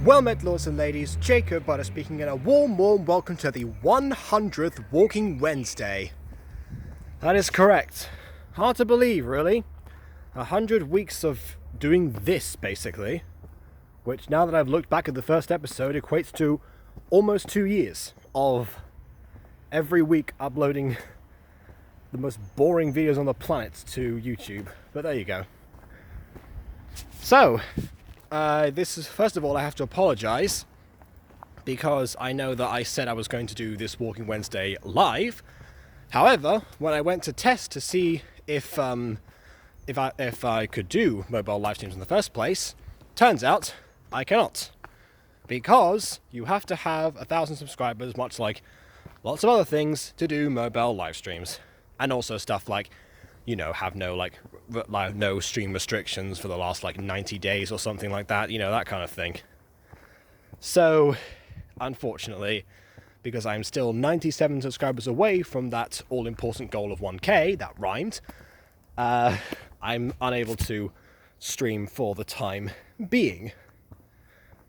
Well met, lords and ladies, Jacob Butter speaking, and a warm welcome to the 100th Walking Wednesday. That is correct. Hard to believe, really. 100 weeks of doing this, basically. Which, now that I've looked back at the first episode, equates to almost 2 years of every week uploading the most boring videos on the planet to YouTube. But there you go. So, this is, first of all, I have to apologize because I know that I said I was going to do this Walking Wednesday live. However, when I went to test to see if I could do mobile live streams in the first place, turns out I cannot, because you have to have 1,000 subscribers, much like lots of other things, to do mobile live streams, and also stuff like, you know, have no no stream restrictions for the last 90 days or something like that, you know, that kind of thing. So, unfortunately, because I'm still 97 subscribers away from that all-important goal of 1K, that rhymed, I'm unable to stream for the time being.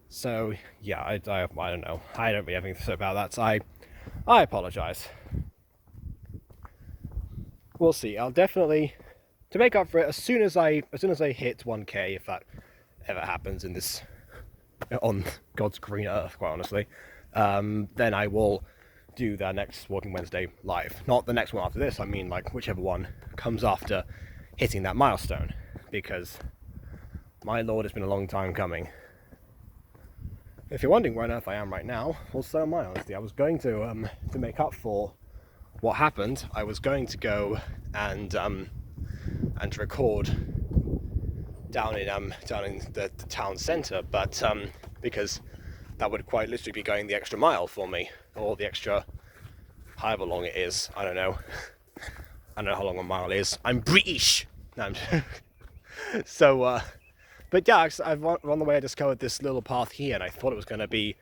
So, yeah, I don't know. I don't really have anything to say about that, so I apologize. We'll see. I'll definitely, to make up for it, as soon as I hit 1K, if that ever happens in this, on God's green earth, quite honestly, then I will do the next Walking Wednesday live. Not the next one after this, I mean whichever one comes after hitting that milestone, because my lord, it's been a long time coming. If you're wondering where on earth I am right now, well, so am I, honestly. I was going to make up for what happened, I was going to go and record down in the town centre, but because that would quite literally be going the extra mile for me, or the extra however long it is. I don't know. I don't know how long a mile is. I'm British. No, so, but yeah, on the way I discovered this little path here, and I thought it was going to be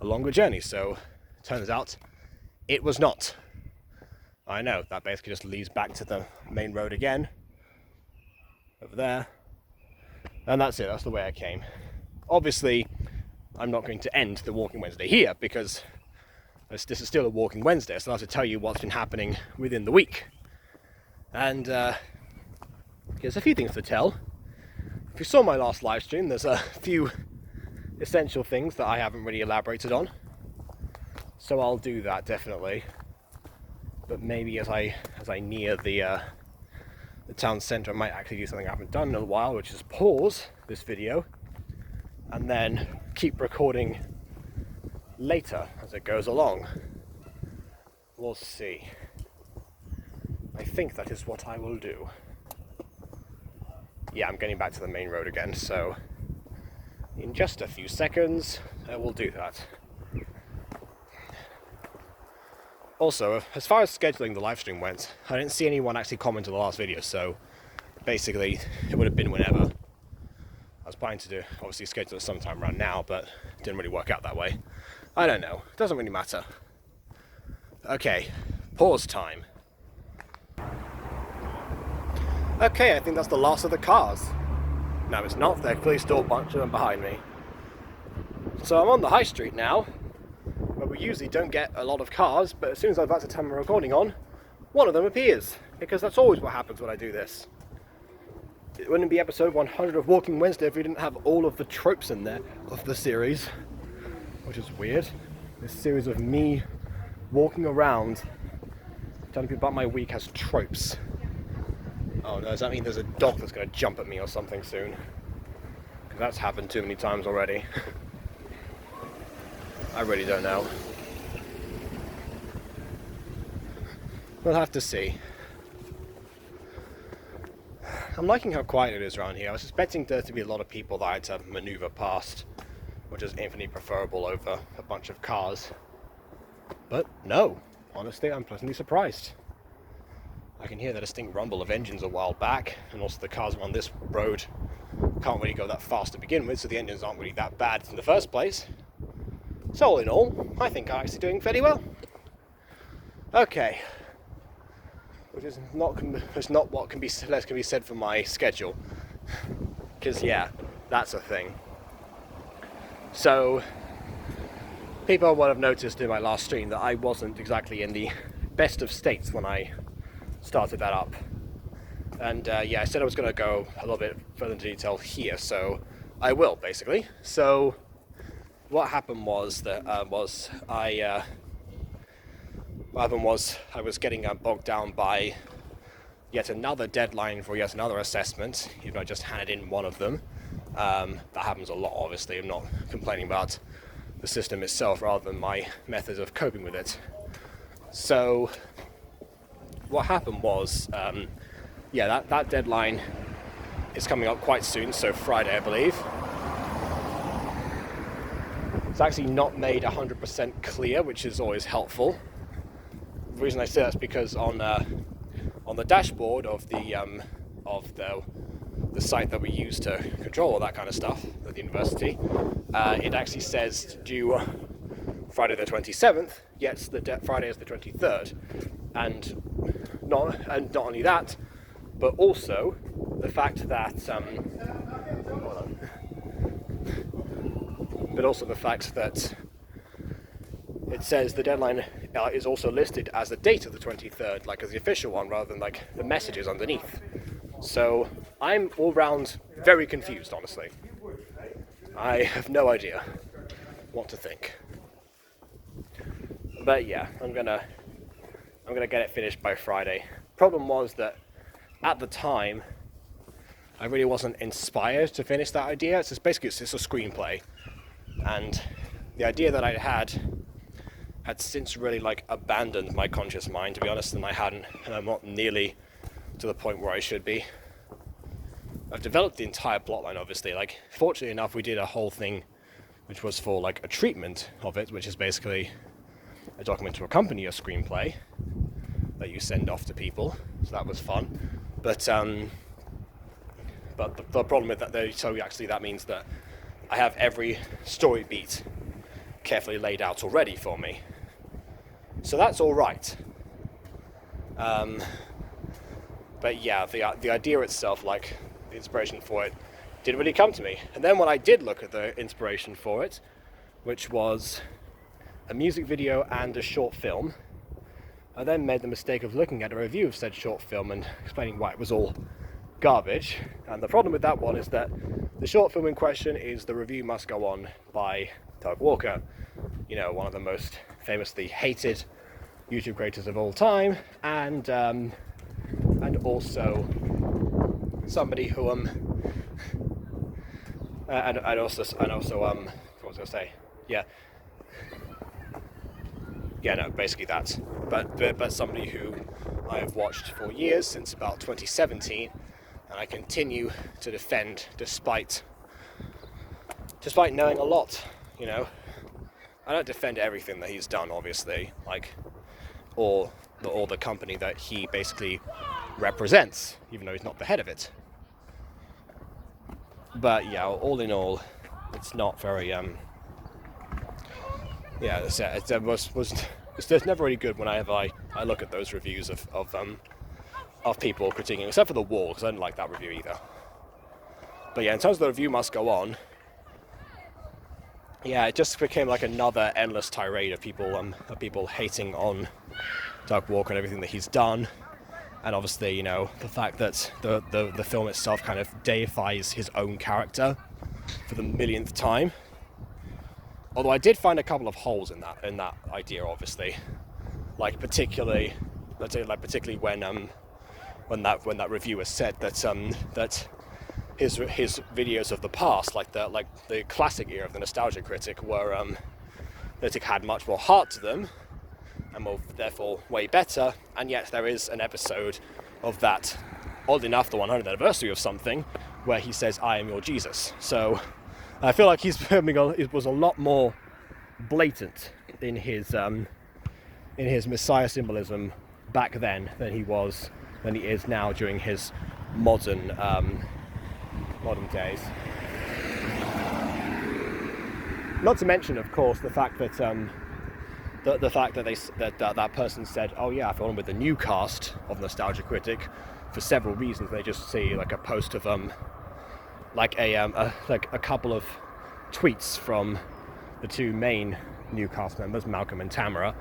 a longer journey. So, turns out it was not. I know, that basically just leads back to the main road again, over there, and that's it, that's the way I came. Obviously, I'm not going to end the Walking Wednesday here, because this is still a Walking Wednesday, so I'll have to tell you what's been happening within the week. And there's a few things to tell. If you saw my last live stream, there's a few essential things that I haven't really elaborated on, so I'll do that, definitely. But maybe as I near the town centre, I might actually do something I haven't done in a while, which is pause this video and then keep recording later as it goes along. We'll see. I think that is what I will do. Yeah, I'm getting back to the main road again, so in just a few seconds I will do that. Also, as far as scheduling the live stream went, I didn't see anyone actually comment on the last video, so basically it would have been whenever. I was planning to do, obviously, schedule it sometime around now, but it didn't really work out that way. I don't know. It doesn't really matter. Okay, pause time. Okay, I think that's the last of the cars. No, it's not. There's clearly still a bunch of them behind me. So I'm on the high street now, where we usually don't get a lot of cars, but as soon as I'm about to turn my recording on, one of them appears, because that's always what happens when I do this. It wouldn't be episode 100 of Walking Wednesday if we didn't have all of the tropes in there of the series, which is weird. This series of me walking around telling people about my week has tropes. Oh no, does that mean there's a dog that's going to jump at me or something soon? Because that's happened too many times already. I really don't know. We'll have to see. I'm liking how quiet it is around here. I was expecting there to be a lot of people that I had to maneuver past, which is infinitely preferable over a bunch of cars. But no, honestly, I'm pleasantly surprised. I can hear the distinct rumble of engines a while back, and also the cars on this road can't really go that fast to begin with, so the engines aren't really that bad in the first place. So all in all, I think I'm actually doing fairly well. Okay. Which is not what can be said for my schedule. Because yeah, that's a thing. So people would have noticed in my last stream that I wasn't exactly in the best of states when I started that up. And yeah, I said I was going to go a little bit further into detail here, so I will, basically. So what happened was that I was getting bogged down by yet another deadline for yet another assessment, even though I just handed in one of them. That happens a lot, obviously. I'm not complaining about the system itself rather than my methods of coping with it. So what happened was, yeah, that deadline is coming up quite soon, so Friday, I believe. It's actually not made 100% clear, which is always helpful. The reason I say that's because on the dashboard of the site that we use to control all that kind of stuff at the university, it actually says due Friday the 27th, yet Friday is the 23rd, and not only that, but also the fact that it says the deadline is also listed as the date of the 23rd, like as the official one, rather than like the messages underneath. So I'm all round very confused, honestly. I have no idea what to think. But yeah, I'm gonna get it finished by Friday. Problem was that at the time I really wasn't inspired to finish that idea. It's just basically it's just a screenplay, and the idea that I had since really like abandoned my conscious mind, to be honest, and I'm not nearly to the point where I should be. I've developed the entire plotline, obviously. Like, fortunately enough, we did a whole thing which was for like a treatment of it, which is basically a document to accompany your screenplay that you send off to people. So that was fun. But the problem with that, so actually that means that I have every story beat carefully laid out already for me. So that's all right. But yeah, the idea itself, like the inspiration for it, didn't really come to me. And then when I did look at the inspiration for it, which was a music video and a short film, I then made the mistake of looking at a review of said short film and explaining why it was all garbage. And the problem with that one is that the short film in question is The Review Must Go On by Doug Walker, you know, one of the most famously hated YouTube creators of all time, and also somebody who and also what was I gonna say? Basically that. But somebody who I have watched for years, since about 2017, and I continue to defend despite knowing a lot. You know, I don't defend everything that he's done, obviously, like, or the company that he basically represents, even though he's not the head of it. But yeah, all in all, it's not very it's never really good whenever I look at those reviews of people critiquing, except for The Wall, because I didn't like that review either. But yeah, in terms of The Review Must Go On, yeah, it just became like another endless tirade of people hating on Doug Walker and everything that he's done. And obviously, you know, the fact that the film itself kind of deifies his own character for the millionth time. Although I did find a couple of holes in that idea, obviously, like particularly when that reviewer said that his videos of the past, like the classic era of the nostalgia critic, were Critic had much more heart to them and were therefore way better, and yet there is an episode of that, oddly enough, the 100th anniversary of something, where he says, "I am your Jesus." So I feel like it was a lot more blatant in his Messiah symbolism back then than he is now during his modern days. Not to mention, of course, the fact that that person said, "Oh yeah, I fell in with the new cast of Nostalgia Critic for several reasons." They just see like a post of a couple of tweets from the two main new cast members, Malcolm and Tamara,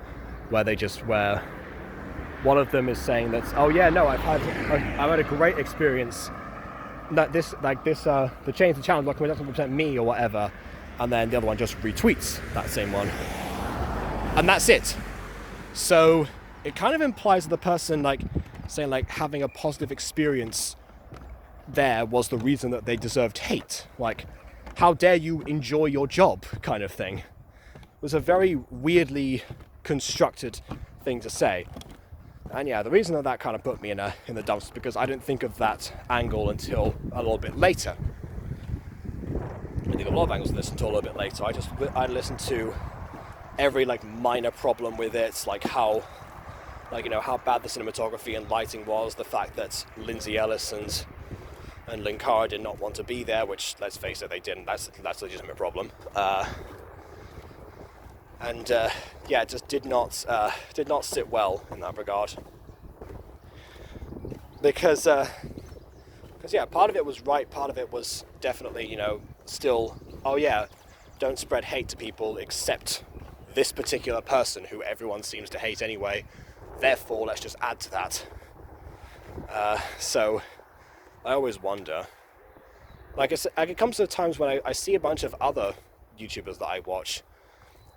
where one of them is saying that, oh yeah, no, I've had a great experience. That the change the challenge document doesn't represent me or whatever, and then the other one just retweets that same one, and that's it. So it kind of implies that the person saying having a positive experience there was the reason that they deserved hate. Like, how dare you enjoy your job, kind of thing. It was a very weirdly constructed thing to say. And yeah, the reason that kind of put me in the dumps is because I didn't think of that angle until a little bit later. I think a lot of angles to listen to a little bit later. I listened to every minor problem with it, how bad the cinematography and lighting was, the fact that Lindsay Ellis and Lynn Carr did not want to be there, which, let's face it, they didn't. That's a legitimate problem. It just did not sit well in that regard. Because part of it was right, part of it was definitely, still, oh yeah, don't spread hate to people except this particular person who everyone seems to hate anyway. Therefore, let's just add to that. So I always wonder. It comes to times when I see a bunch of other YouTubers that I watch,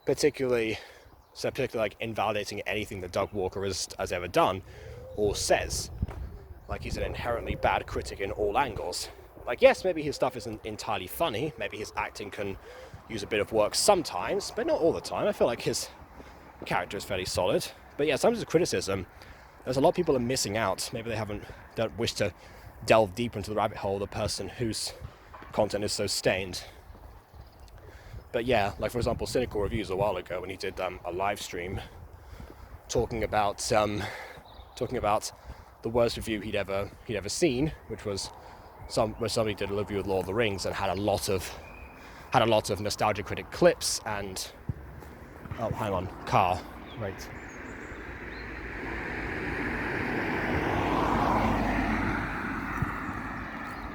particularly invalidating anything that Doug Walker has ever done or says. He's an inherently bad critic in all angles. Yes, maybe his stuff isn't entirely funny, maybe his acting can use a bit of work sometimes, but not all the time. I feel like his character is fairly solid. But yeah, sometimes the criticism, there's a lot of people are missing out. Maybe they don't wish to delve deeper into the rabbit hole of the person whose content is so stained. But yeah, for example, Cynical Reviews a while ago when he did a live stream talking about the worst review he'd ever seen, which was where somebody did a review of Lord of the Rings and had a lot of Nostalgia Critic clips and car, right.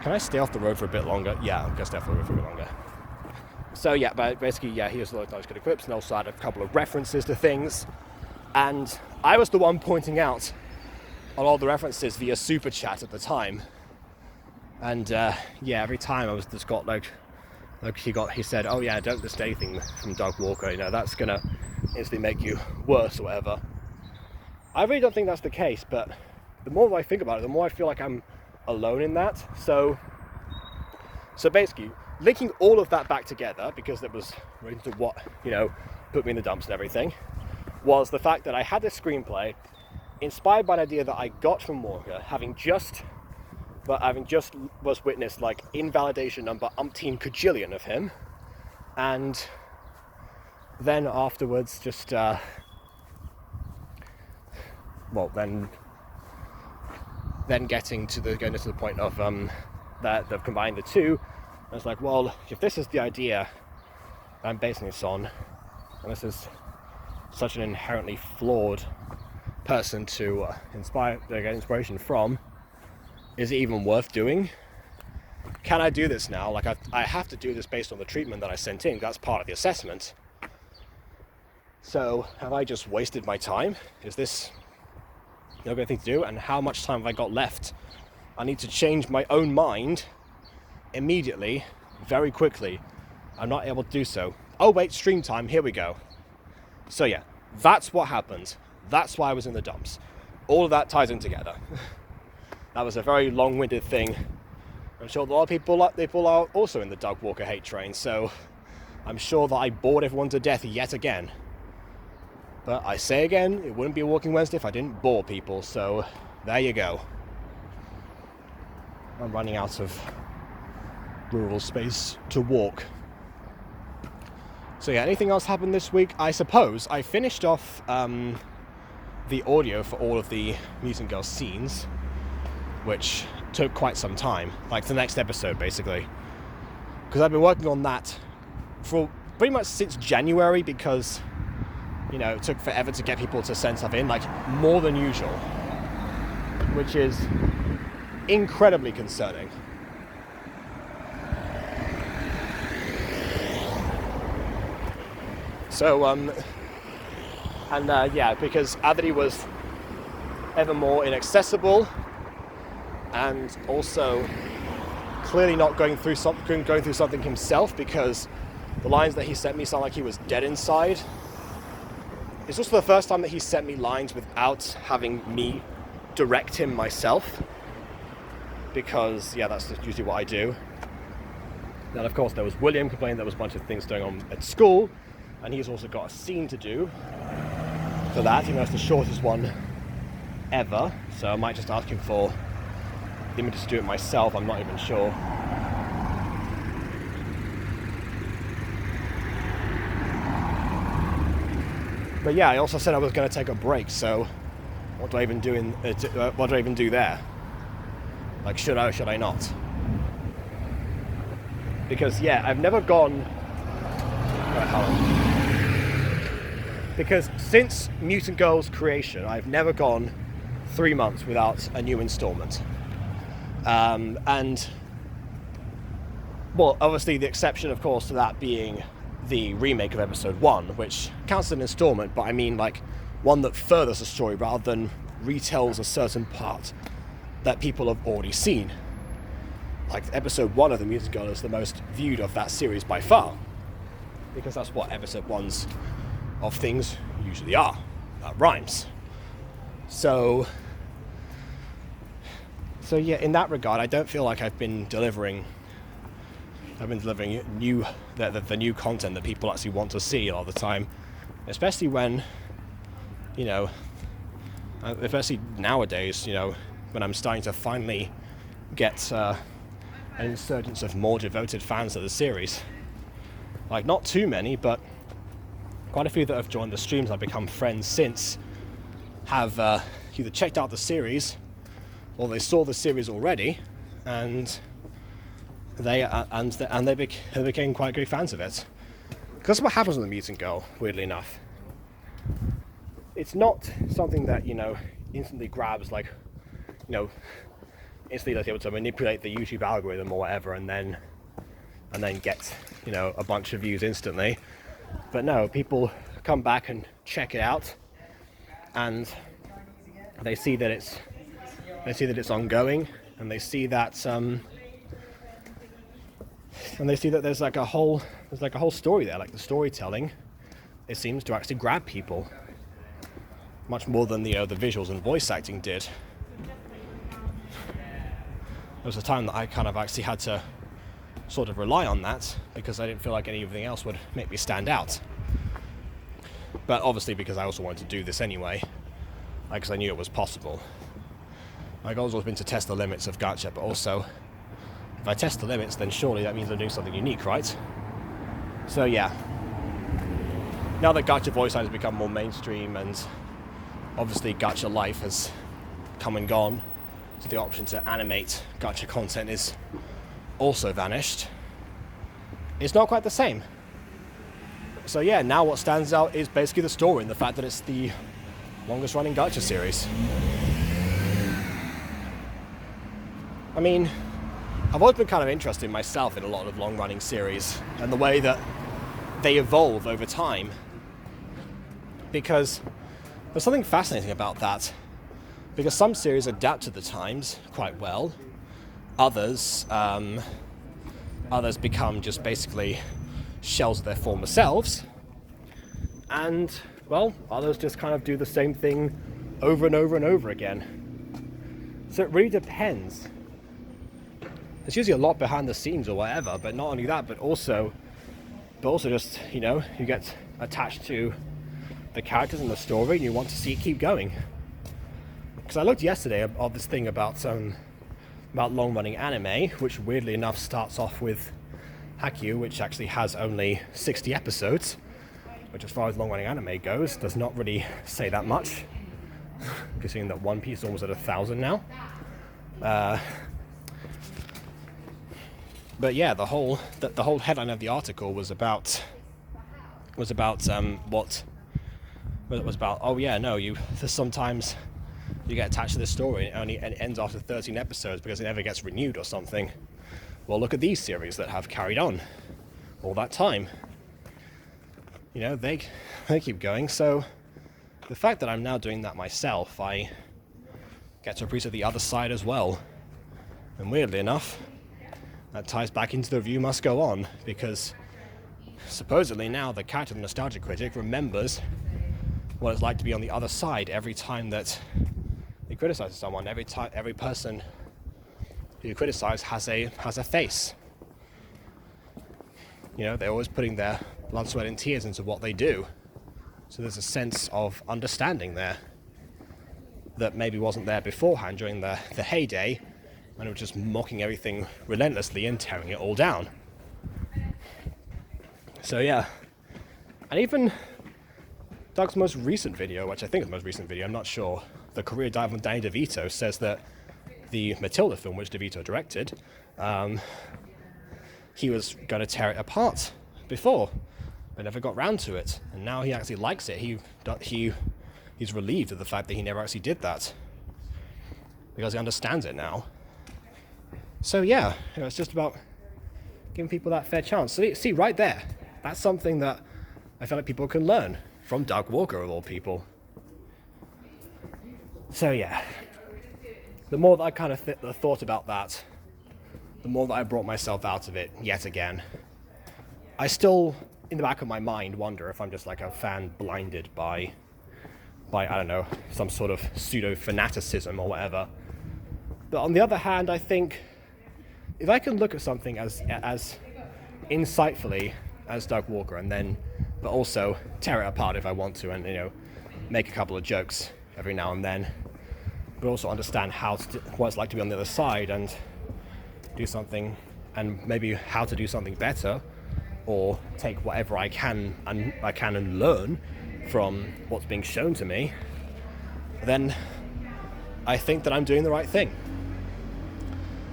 Can I stay off the road for a bit longer? Yeah, I'm gonna stay off the road for a bit longer. So yeah, but basically, yeah, he was a lot of Nostalgia Critic clips and also had a couple of references to things, and I was the one pointing out a lot of the references via super chat at the time. And every time I was just got he said, oh yeah, don't list anything from Doug Walker, that's gonna instantly make you worse or whatever. I really don't think that's the case, but the more I think about it, the more I feel like I'm alone in that. So basically, linking all of that back together, because it was related to what, put me in the dumps and everything, was the fact that I had this screenplay inspired by an idea that I got from Walker, having just was witnessed invalidation number umpteen cajillion of him, and then afterwards just then going to the point of that they've combined the two. I was like, well, if this is the idea I'm basing this on, and this is such an inherently flawed person to get inspiration from, is it even worth doing? Can I do this now? I have to do this based on the treatment that I sent in. That's part of the assessment. So have I just wasted my time? Is this no good thing to do? And how much time have I got left? I need to change my own mind immediately, very quickly. I'm not able to do so. Oh wait, stream time, here we go. So yeah, that's what happened. That's why I was in the dumps. All of that ties in together. That was a very long-winded thing. I'm sure a lot of people are also in the Doug Walker hate train, so I'm sure that I bored everyone to death yet again. But I say again, it wouldn't be a Walking Wednesday if I didn't bore people, so there you go. I'm running out of rural space to walk. So yeah, anything else happened this week? I suppose I finished off the audio for all of the Mutant Girls scenes, which took quite some time, the next episode basically, because I've been working on that for pretty much since January, because it took forever to get people to send stuff in, more than usual, which is incredibly concerning. So, yeah, because Adri was ever more inaccessible, and also clearly not going through something himself, because the lines that he sent me sound like he was dead inside. It's also the first time that he sent me lines without having me direct him myself, because yeah, that's usually what I do. Then of course there was William complaining there was a bunch of things going on at school, and he's also got a scene to do for that, even though it's the shortest one ever, so I might just ask him for images to do it myself, I'm not even sure. But yeah, I also said I was going to take a break, so what do I even do there? Like, should I or should I not? Because yeah, I've never gone... Right, hold on. Because since Mutant Girl's creation, I've never gone 3 months without a new installment. And, well, obviously the exception, of course, to that being the remake of episode 1, which counts as an installment, but I mean like one that furthers the story rather than retells a certain part that people have already seen. Like episode 1 of The Mutant Girl is the most viewed of that series by far, because that's what episode 1s of things usually are. That rhymes. So yeah, in that regard, I don't feel like I've been delivering new the new content that people actually want to see all the time, especially when, you know, especially nowadays, you know, when I'm starting to finally get an insurgence of more devoted fans of the series. Like, not too many, but quite a few that have joined the streams I've become friends since have either checked out the series or they saw the series already, and they became quite good fans of it. Because that's what happens with The Mutant Girl, weirdly enough. It's not something that, you know, instantly grabs, like, you know, instantly able to manipulate the YouTube algorithm or whatever, and then get, you know, a bunch of views instantly. But no, people come back and check it out, and they see that it's ongoing, and they see that there's like a whole story there. Like, the storytelling, it seems to actually grab people much more than the visuals and voice acting did. There was a time that I kind of actually had to sort of rely on that because I didn't feel like anything else would make me stand out. But obviously because I also wanted to do this anyway, because I knew it was possible. My goal's always been to test the limits of gacha, but also, if I test the limits, then surely that means I'm doing something unique, right? So yeah. Now that gacha voice has become more mainstream, and obviously gacha life has come and gone, so the option to animate gacha content is also vanished. It's not quite the same. So yeah, now what stands out is basically the story and the fact that it's the longest running gacha series. I mean, I've always been kind of interested myself in a lot of long-running series and the way that they evolve over time, because there's something fascinating about that. Because some series adapt to the times quite well, others become just basically shells of their former selves, and well, others just kind of do the same thing over and over and over again. So it really depends. There's usually a lot behind the scenes or whatever, but not only that, but also just, you know, you get attached to the characters and the story and you want to see it keep going. Because I looked yesterday of this thing about Longrunning Anime, which weirdly enough starts off with Haikyuu, which actually has only 60 episodes, which as far as Longrunning Anime goes, does not really say that much, considering that One Piece is almost at 1,000 now. But yeah, the whole headline of the article was about oh yeah, no, there's sometimes you get attached to this story and it ends after 13 episodes because it never gets renewed or something. Well, look at these series that have carried on all that time. you know, they keep going. So the fact that I'm now doing that myself, I get to appreciate the other side as well. And weirdly enough, that ties back into the review must go on, because supposedly now the character of the Nostalgia Critic remembers what it's like to be on the other side every time that he criticizes someone. Every person who you criticize has a face. You know, they're always putting their blood, sweat, and tears into what they do. So there's a sense of understanding there that maybe wasn't there beforehand during the heyday, when it was just mocking everything relentlessly and tearing it all down. So yeah, and even Doug's most recent video, which I think is the most recent video, I'm not sure, the career dive on Danny DeVito, says that the Matilda film, which DeVito directed, he was going to tear it apart before, but never got round to it, and now he actually likes it. He's relieved at the fact that he never actually did that, because he understands it now. So yeah, you know, it's just about giving people that fair chance. So see, right there, that's something that I feel like people can learn from Doug Walker, of all people. So yeah, the more that I kind of thought about that, the more that I brought myself out of it yet again. I still, in the back of my mind, wonder if I'm just like a fan blinded by I don't know, some sort of pseudo-fanaticism or whatever. But on the other hand, I think if I can look at something as insightfully as Doug Walker, and then, but also tear it apart if I want to, and, you know, make a couple of jokes every now and then, but also understand what it's like to be on the other side and do something, and maybe how to do something better, or take whatever I can and learn from what's being shown to me, then I think that I'm doing the right thing.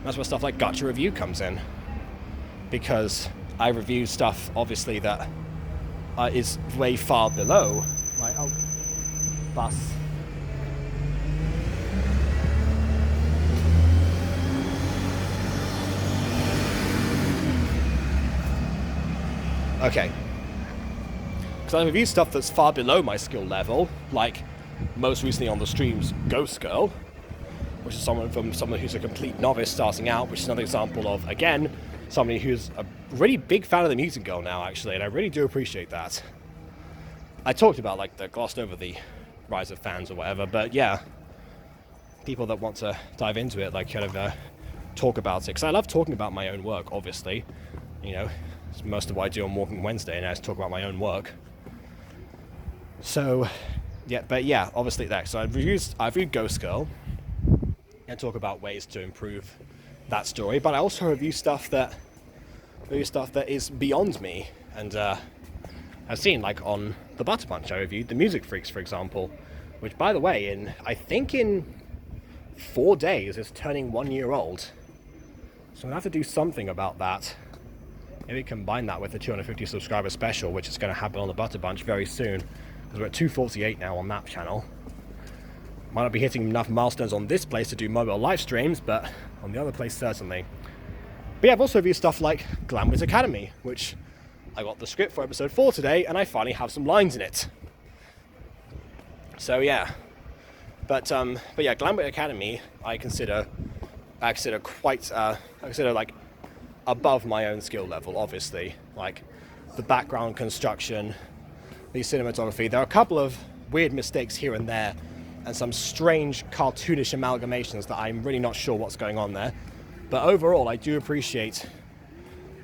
That's where stuff like Gotcha Review comes in, because I review stuff obviously that is way far below. Like, oh, bus. Okay. Because I review stuff that's far below my skill level, like most recently on the streams Ghost Girl, which is someone who's a complete novice starting out, which is another example of, again, somebody who's a really big fan of the Music Girl now, actually, and I really do appreciate that. I talked about, like, glossed over the rise of fans or whatever, but yeah, people that want to dive into it, like, kind of talk about it, because I love talking about my own work, obviously. You know, it's most of what I do on Walking Wednesday, and I just talk about my own work. So, yeah, but yeah, obviously that. So I've reviewed Ghost Girl and talk about ways to improve that story, but I also review stuff that is beyond me, and I've seen, like on the Butter Punch, I reviewed The Music Freaks, for example, which, by the way, I think in 4 days is turning 1 year old. So I'm gonna have to do something about that. Maybe combine that with the 250 subscriber special, which is going to happen on the Butter Bunch very soon, because we're at 248 now on that channel. Might not be hitting enough milestones on this place to do mobile live streams, but on the other place certainly. But yeah, I've also reviewed stuff like Glamwit Academy, which I got the script for episode 4 today, and I finally have some lines in it. So yeah, but yeah, Glamwit Academy I consider like above my own skill level, obviously. Like the background construction, the cinematography. There are a couple of weird mistakes here and there, and some strange cartoonish amalgamations that I'm really not sure what's going on there. But overall, I do appreciate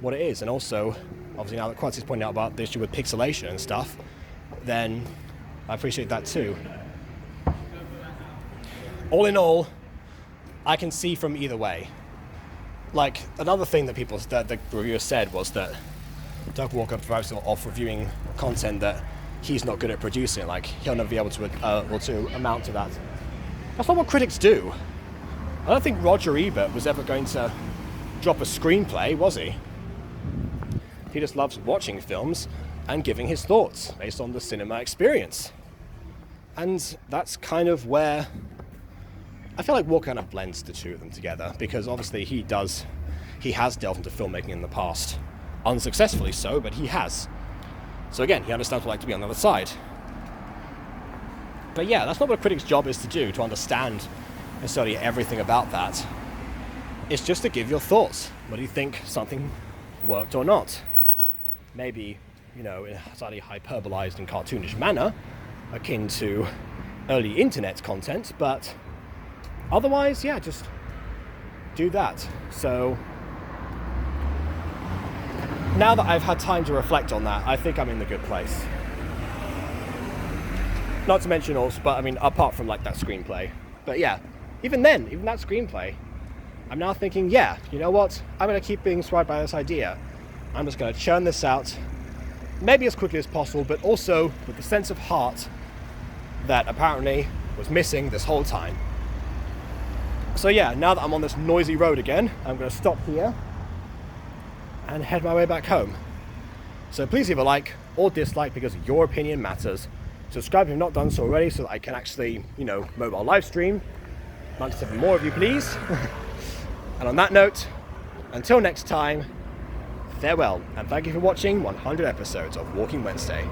what it is. And also, obviously now that Quanti's pointed out about the issue with pixelation and stuff, then I appreciate that too. All in all, I can see from either way. Like, another thing that the reviewers said was that Doug Walker provides off reviewing content that he's not good at producing. Like, he'll never be able to amount to that. That's not what critics do. I don't think Roger Ebert was ever going to drop a screenplay, was he? He just loves watching films and giving his thoughts based on the cinema experience. And that's kind of where I feel like Walker kind of blends the two of them together, because obviously he has delved into filmmaking in the past. Unsuccessfully so, but he has. So again, he understands what it's like to be on the other side. But yeah, that's not what a critic's job is to do, to understand necessarily everything about that. It's just to give your thoughts. Whether you think something worked or not. Maybe, in a slightly hyperbolized and cartoonish manner, akin to early internet content, but otherwise, yeah, just do that. So now that I've had time to reflect on that, I think I'm in the good place. Not to mention also, but I mean, apart from like that screenplay. But yeah, even then, even that screenplay, I'm now thinking, yeah, you know what? I'm going to keep being inspired by this idea. I'm just going to churn this out, maybe as quickly as possible, but also with the sense of heart that apparently was missing this whole time. So yeah, now that I'm on this noisy road again, I'm going to stop here and head my way back home. So please leave a like or dislike because your opinion matters. Subscribe if you've not done so already so that I can actually, mobile live stream. 97 more of you, please. And on that note, until next time, farewell, and thank you for watching 100 episodes of Walking Wednesday.